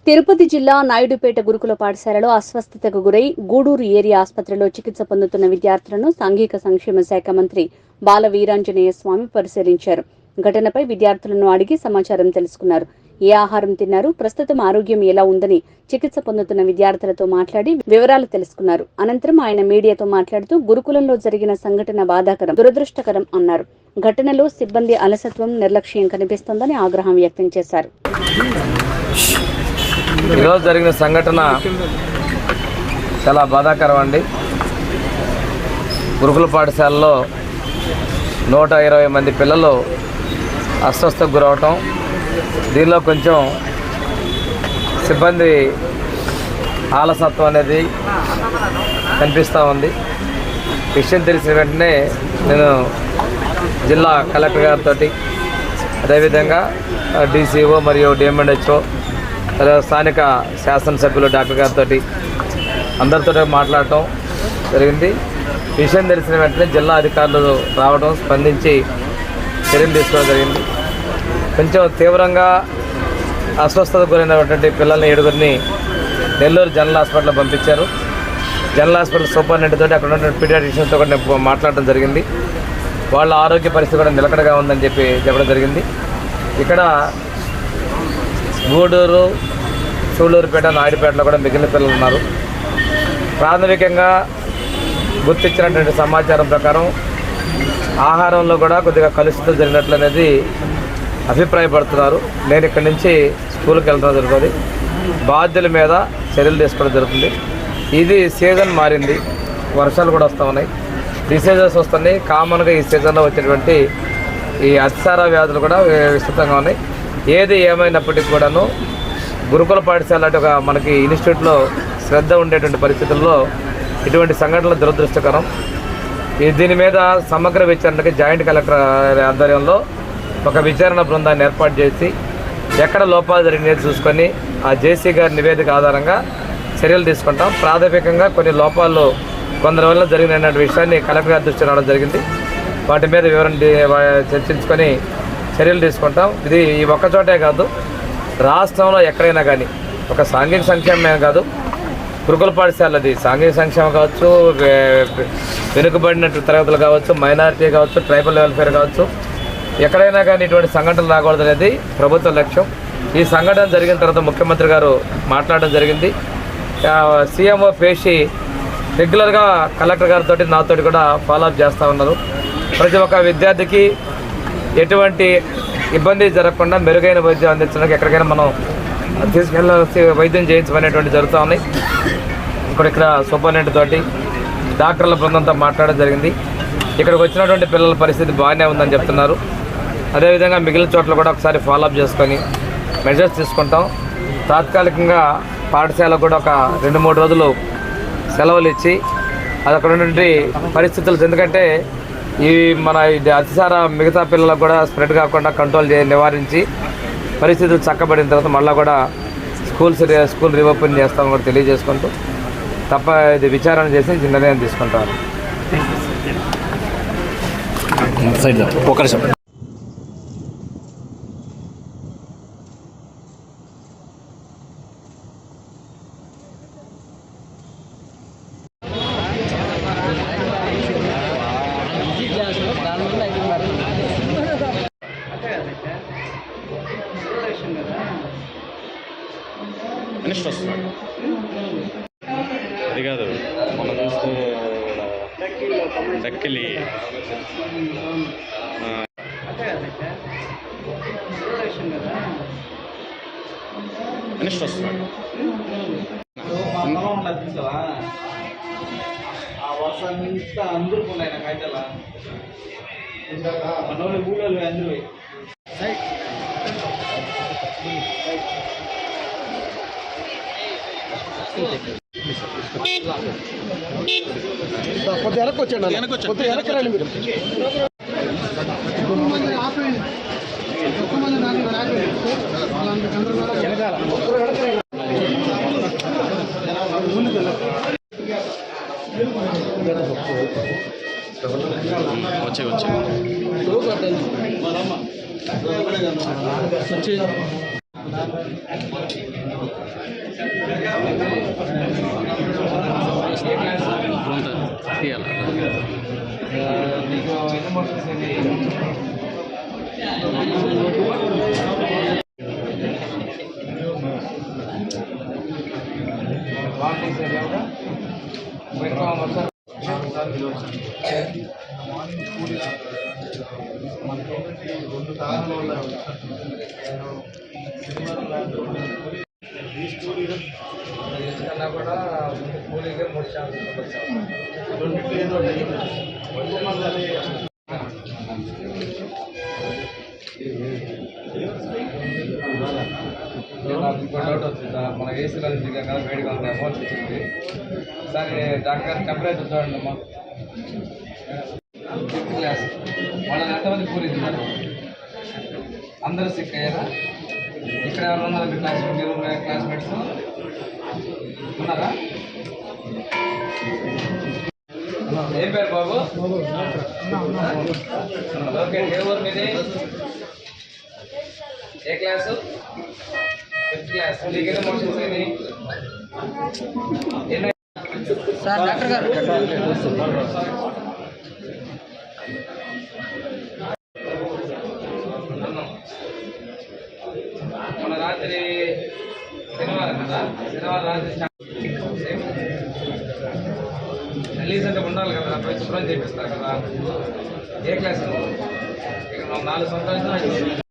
తిరుపతి జిల్లా నాయుడుపేట గురుకుల పాఠశాలలో అస్వస్థతకు గురై గూడూరు ఏరియా ఆసుపత్రిలో చికిత్స పొందుతున్న విద్యార్థులను సాంఘిక సంక్షేమ శాఖ మంత్రి బాల వీరాంజనేయ స్వామి పరిశీలించారు. ఘటనపై విద్యార్థులను అడిగి సమాచారం తెలుసుకున్నారు. ఏ ఆహారం తిన్నారు, ప్రస్తుతం ఆరోగ్యం ఎలా ఉందని చికిత్స పొందుతున్న విద్యార్థులతో మాట్లాడి వివరాలు తెలుసుకున్నారు. అనంతరం ఆయన మీడియాతో మాట్లాడుతూ గురుకులంలో జరిగిన సంఘటన బాధాకరం, దురదృష్టకరం అన్నారు. ఘటనలో సిబ్బంది అలసత్వం, నిర్లక్ష్యం కనిపిస్తోందని ఆగ్రహం వ్యక్తం చేశారు. ఈరోజు జరిగిన సంఘటన చాలా బాధాకరం అండి. గురుకుల పాఠశాలలో 120 మంది పిల్లలు అస్వస్థకు గురవటం, దీనిలో కొంచెం సిబ్బంది ఆలసత్వం అనేది కనిపిస్తూ ఉంది. విషయం తెలిసిన వెంటనే నేను జిల్లా కలెక్టర్ గారితో, అదేవిధంగా డీసీఓ మరియు డిఎంఎండ్హెచ్ఓ, స్థానిక శాసనసభ్యులు డాక్టర్ గారితో అందరితో మాట్లాడటం జరిగింది. విషయం తెలిసిన వెంటనే జిల్లా అధికారులు రావడం, స్పందించి చర్యలు తీసుకోవడం జరిగింది. కొంచెం తీవ్రంగా అస్వస్థతకు గురైనటువంటి పిల్లల్ని 7గురిని నెల్లూరు జనరల్ హాస్పిటల్లో పంపించారు. జనరల్ హాస్పిటల్ సూపరింటెండెంట్ తోటి అక్కడ ఉన్న పీడియాట్రిషియన్తో కూడా నేను మాట్లాడటం జరిగింది. వాళ్ళ ఆరోగ్య పరిస్థితి కూడా నిలకడగా ఉందని చెప్పడం జరిగింది. ఇక్కడ గూడూరు, సూళ్ళూరుపేట, నాయుడుపేటలో కూడా మిగిలిన పిల్లలు ఉన్నారు. ప్రాథమికంగా గుర్తించినటువంటి సమాచారం ప్రకారం ఆహారంలో కూడా కొద్దిగా కలుషితం జరిగినట్లు అనేది అభిప్రాయపడుతున్నారు. నేను ఇక్కడి నుంచి స్కూల్కి వెళ్ళడం జరుగుతుంది. బాధ్యుల మీద చర్యలు తీసుకోవడం జరుగుతుంది. ఇది సీజన్ మారింది, వర్షాలు కూడా వస్తూ ఉన్నాయి, డిసీజెస్ వస్తున్నాయి. కామన్గా ఈ సీజన్లో వచ్చేటువంటి ఈ అతిసార వ్యాధులు కూడా విస్తృతంగా ఉన్నాయి. ఏది ఏమైనప్పటికీ కూడాను గురుకుల పాఠశాల అంటే ఒక మనకి ఇన్స్టిట్యూట్లో శ్రద్ధ ఉండేటువంటి పరిస్థితుల్లో ఇటువంటి సంఘటనలు దురదృష్టకరం. దీని మీద సమగ్ర విచారణకి జాయింట్ కలెక్టర్ ఆధ్వర్యంలో ఒక విచారణ బృందాన్ని ఏర్పాటు చేసి ఎక్కడ లోపాలు జరిగినది చూసుకొని ఆ జేసీ గారి నివేదిక ఆధారంగా చర్యలు తీసుకుంటాం. ప్రాథమికంగా కొన్ని లోపాలు కొందరి వల్ల జరిగిన విషయాన్ని కలెక్టర్ గారి దృష్టి రావడం జరిగింది. వాటి మీద వివరణ చర్చించుకొని చర్యలు తీసుకుంటాం. ఇది ఈ ఒక్కచోటే కాదు, రాష్ట్రంలో ఎక్కడైనా కానీ ఒక సాంఘిక సంక్షేమమే కాదు, గురుకుల పాఠశాలది సాంఘిక సంక్షేమం కావచ్చు, వెనుకబడిన తరగతులు కావచ్చు, మైనారిటీ కావచ్చు, ట్రైబల్ వెల్ఫేర్ కావచ్చు, ఎక్కడైనా కానీ ఇటువంటి సంఘటనలు రాకూడదు అనేది ప్రభుత్వ లక్ష్యం. ఈ సంఘటన జరిగిన తర్వాత ముఖ్యమంత్రి గారు మాట్లాడడం జరిగింది. సీఎంఓ పేషి రెగ్యులర్గా కలెక్టర్ గారితో నాతో కూడా ఫాలోఅప్ చేస్తూ ఉన్నారు. ప్రతి ఒక్క విద్యార్థికి ఎటువంటి ఇబ్బంది జరగకుండా మెరుగైన వైద్యం అందించడానికి ఎక్కడికైనా మనం తీసుకెళ్ళాల్సి వైద్యం చేయించమనేటువంటి జరుగుతూ ఉన్నాయి. ఇక్కడ సూపరింటెండెంట్ తోటి డాక్టర్ల బృందంతో మాట్లాడడం జరిగింది. ఇక్కడికి వచ్చినటువంటి పిల్లల పరిస్థితి బాగానే ఉందని చెప్తున్నారు. అదేవిధంగా మిగిలిన చోట్ల కూడా ఒకసారి ఫాలోఅప్ చేసుకొని మెజర్స్ తీసుకుంటాం. తాత్కాలికంగా పాఠశాలకు కూడా ఒక 2-3 రోజులు సెలవులు ఇచ్చి అది అక్కడ ఉన్నటువంటి పరిస్థితులు, ఎందుకంటే ఈ మన అతిసార మిగతా పిల్లలకు కూడా స్ప్రెడ్ కాకుండా కంట్రోల్ నివారించి పరిస్థితులు చక్కబడిన తర్వాత మళ్ళీ కూడా స్కూల్ రీఓపెన్ చేస్తామని కూడా తెలియజేసుకుంటూ ఇది విచారణ చేసి నిర్ణయం తీసుకుంటారు. అది కాదు, మనం చూస్తే దక్కిలి వస్తున్నాడు. ఆ వర్షాన్ని అందరుకున్నాయి నాకు అయితే మన ఊళ్ళో అందరూ కొద్ది వెనక్కి వచ్చాడు, కొద్ది వెనక్కి రండి మీరు. వచ్చే నీకు ఎమోషన్స్ వామిటింగ్స్ ఏమైనా మార్నింగ్ స్కూల్ మనకేంటంటే 2 కారణాల వల్ల ఈ స్కూల్ కన్నా కూడా కూలీగా 3 శాతం రెండింటిలో ఏదో నాకు ఇంకో డౌట్ వచ్చిందా, మన ఏసీలో దిగాం కదా, వేడిగా ఉంది, అమౌంట్ వచ్చింది. సరే డాక్టర్ గారు టెంపరేచర్ చూడండి అమ్మా. 5th క్లాస్ వాళ్ళని ఎంతమంది కూలీ తిన్నారు? అందరూ సిక్ అయ్యారా? ఇక్కడ ఎవరు ఉన్నారు మీ క్లాస్మేట్స్ ఉన్నారా? ఏం పేరు బాబు? ఓకే, ఏ ఊరు మీది? ఏ క్లాసు? 5th class. మీకు ఎన్ని మోషన్స్ అయినాయి? సార్ డాక్టర్ గారు మన రాత్రి శనివారం కదా, శనివారం రాత్రి రిలీజ్ అంటే ఉండాలి కదా, పోయి శుభ్రం చేపిస్తారు కదా. ఏ క్లాస్? ఇక్కడ 4 సంవత్సరాలు